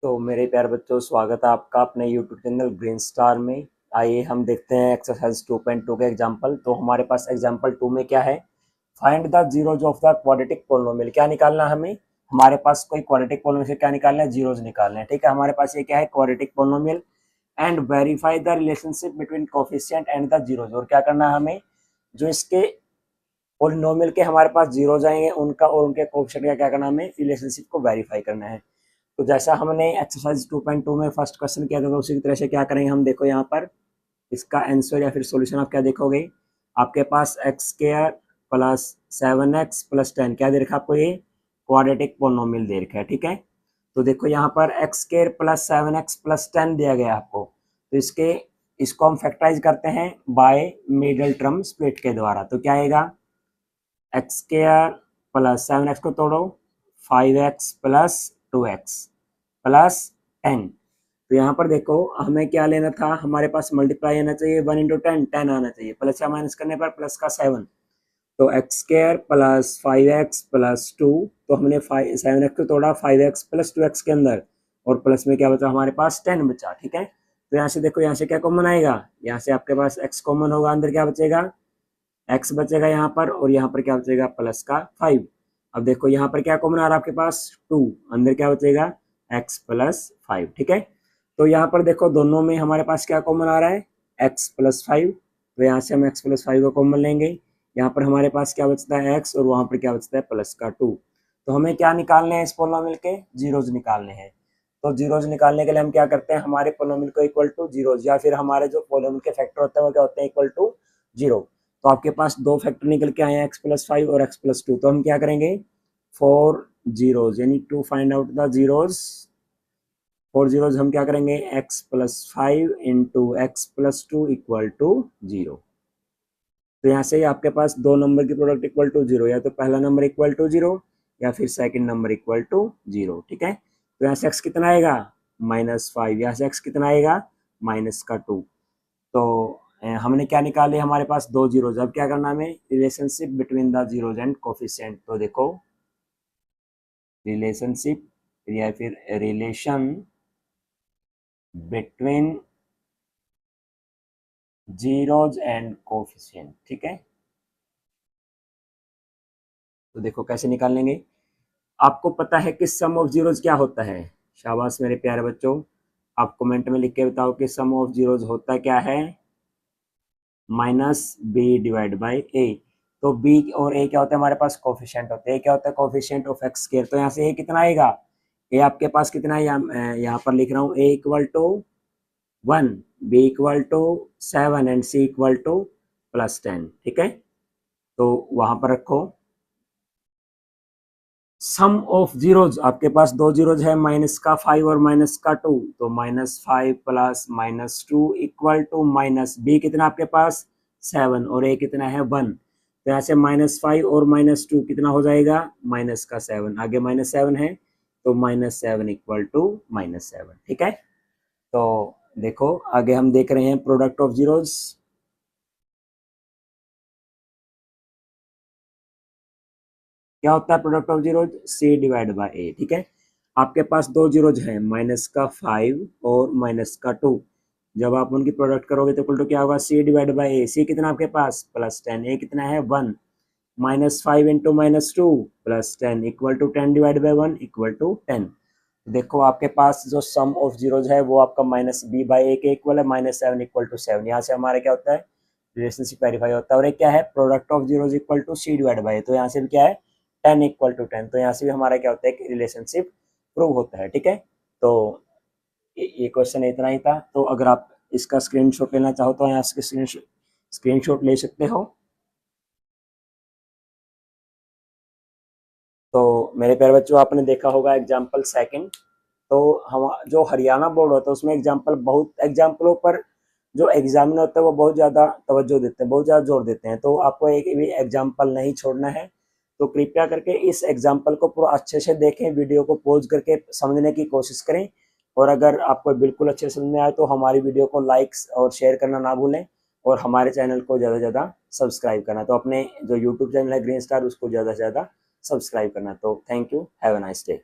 तो मेरे प्यारे बच्चों, स्वागत है आपका अपने यूट्यूब चैनल ग्रीन स्टार में। आइए हम देखते हैं एक्सरसाइज 2.2 का एग्जाम्पल। तो हमारे पास एग्जाम्पल 2 में क्या है, find the zeros of the quadratic polynomial. क्या निकालना है हमें, हमारे पास कोई क्वाड्रेटिक पोलिनोमियल से क्या निकालना है, जीरोज निकालना है। ठीक है, हमारे पास ये क्या है, quadratic polynomial and verify the relationship between coefficient and the zeros. और क्या करना है हमें, जो इसके पोलिनोमियल के हमारे पास जीरोज आएंगे उनका और उनके कोफिशिएंट का क्या करना है, हमें रिलेशनशिप को वेरीफाई करना है। तो जैसा हमने एक्सरसाइज 2.2 में फर्स्ट क्वेश्चन किया था, तो उसी तरह से क्या करेंगे हम, देखो यहाँ पर इसका आंसर या फिर सॉल्यूशन आप क्या देखोगे, आपके पास x square plus 7x plus 10 क्या दे रखा है आपको, ये क्वाड्रेटिक पोलिनोमियल दे रखा है। ठीक है, तो देखो यहाँ पर x square plus 7x plus 10 दिया गया आपको, तो इसको हम फैक्टराइज करते हैं बाय मिडिल टर्म स्प्लिट के द्वारा। तो क्या आएगा, एक्स स्क्वायर प्लस 7x को तोड़ो, 5x प्लस 2x प्लस 10। तो यहाँ पर देखो हमें क्या लेना था, हमारे पास मल्टीप्लाई आना चाहिए 1 इंटू 10, 10 आना चाहिए, प्लस या माइनस करने पर प्लस का 7। तो x square plus 5x plus 2, तो हमने 7x को तोड़ा 5x प्लस 2x के अंदर, और प्लस में क्या बचा हमारे पास 10 बचा। ठीक है, तो यहाँ से देखो, यहाँ से क्या कॉमन आएगा, यहाँ से आपके पास x कॉमन होगा, अंदर क्या बचेगा, x बचेगा यहाँ पर, और यहाँ पर क्या बचेगा, प्लस का 5। अब देखो यहाँ पर क्या कॉमन आ रहा है आपके पास 2, अंदर क्या बचेगा x प्लस 5। ठीक है, तो यहाँ पर देखो दोनों में हमारे पास क्या कॉमन आ रहा है, x प्लस 5। तो यहाँ से हम x प्लस 5 को कॉमन लेंगे, यहाँ पर हमारे पास क्या बचता है x, और वहाँ पर क्या बचता है प्लस का 2। तो हमें क्या निकालने हैं, इस पोलिनोमियल के जीरोज निकालने हैं। तो जीरोज निकालने के लिए हम क्या करते हैं, हमारे पोलिनोमियल को इक्वल टू जीरोज, या फिर हमारे जो पोलिनोमियल के फैक्टर होते हैं वो क्या होते हैं, इक्वल टू जीरो। तो आपके पास दो फैक्टर निकल के आए हैं, x प्लस 5 और x प्लस 2। तो हम क्या करेंगे, फॉर जीरोज यानी to find out the zeros, for zeros हम क्या करेंगे, x plus 5 into x plus 2 equal to 0। तो यहाँ से आपके पास दो नंबर की प्रोडक्ट इक्वल टू 0, या तो पहला नंबर इक्वल टू 0 या फिर सेकंड नंबर इक्वल टू 0। ठीक है, तो यहाँ से x कितना आएगा, -5, यहाँ से x कितना आएगा, माइनस का 2। तो हमने क्या निकाले, हमारे पास दो जीरोज। अब क्या करना हमें, relationship between the zeros and coefficient. तो देखो रिलेशनशिप या फिर relation between zeros and coefficient. ठीक है, तो देखो कैसे निकाल लेंगे। आपको पता है कि सम ऑफ जीरोज क्या होता है, शाबाश मेरे प्यारे बच्चों, आप कमेंट में लिख के बताओ कि सम ऑफ जीरोज होता क्या है, माइनस बी डिवाइड बाई ए। तो बी और ए क्या होता है, हमारे पास कोफिशिएंट होते हैं। क्या होता है, कोफिशिएंट ऑफ एक्स स्क्वायर। तो यहाँ से ए कितना आएगा, ए आपके पास कितना है, यहाँ पर लिख रहा हूँ, A equal to 1, B equal to 7 and C equal to plus 10। ठीक है, तो वहां पर रखो सम ऑफ जीरोज, आपके पास दो जीरोज है, माइनस का 5 और माइनस का 2। तो -5 plus -2 equal to minus b कितना आपके पास 7 और ए कितना है 1। तो यहाँ से -5 और -2 कितना हो जाएगा, माइनस का 7, आगे -7 है, तो -7 इक्वल टू -7। ठीक है, तो देखो आगे हम देख रहे हैं प्रोडक्ट ऑफ जीरोज। क्या होता है product of zeros, C divide by A. ठीक है, आपके पास दो जीरोज हैं, माइनस का 5 और माइनस का 2। जब आप उनकी प्रोडक्ट करोगे तो इक्वल टू क्या होगा, सी डिवाइड बाय ए। सी कितना आपके पास प्लस 10, ए कितना है 1, -5 into -2 plus 10 equal to 10 divide by 1 equal to 10। देखो आपके पास जो सम ऑफ जीरोज है वो आपका माइनस बी बाई ए के इक्वल है, -7 इक्वल टू 7। यहाँ से हमारा क्या होता है, रिलेशनशिप वेरीफाई होता है। और एक क्या है, product of zeros equal to c divide by, तो यहाँ से भी क्या है 10 इक्वल टू 10। तो यहाँ से भी हमारा क्या होता है कि रिलेशनशिप प्रूव होता है। ठीक है, तो ये क्वेश्चन इतना ही था। तो अगर आप इसका स्क्रीनशॉट लेना चाहो तो यहाँ से स्क्रीनशॉट ले सकते हो। तो मेरे प्यारे बच्चों, आपने देखा होगा एग्जाम्पल सेकंड। तो हम जो हरियाणा बोर्ड होता है उसमें बहुत एग्जाम्पलों पर जो एग्जामिनर होता है वो बहुत ज़्यादा तवज्जो देते हैं, बहुत ज़्यादा जोर देते हैं। तो आपको एक भी एग्जाम्पल नहीं छोड़ना है। तो कृपया करके इस एग्जाम्पल को पूरा अच्छे से देखें, वीडियो को पॉज करके समझने की कोशिश करें। और अगर आपको बिल्कुल अच्छे समझ में आए तो हमारी वीडियो को लाइक्स और शेयर करना ना भूलें, और हमारे चैनल को ज़्यादा से ज़्यादा सब्सक्राइब करना। तो अपने जो यूट्यूब चैनल है ग्रीन स्टार, उसको ज़्यादा से ज़्यादा सब्सक्राइब करना। तो thank you, have a nice day.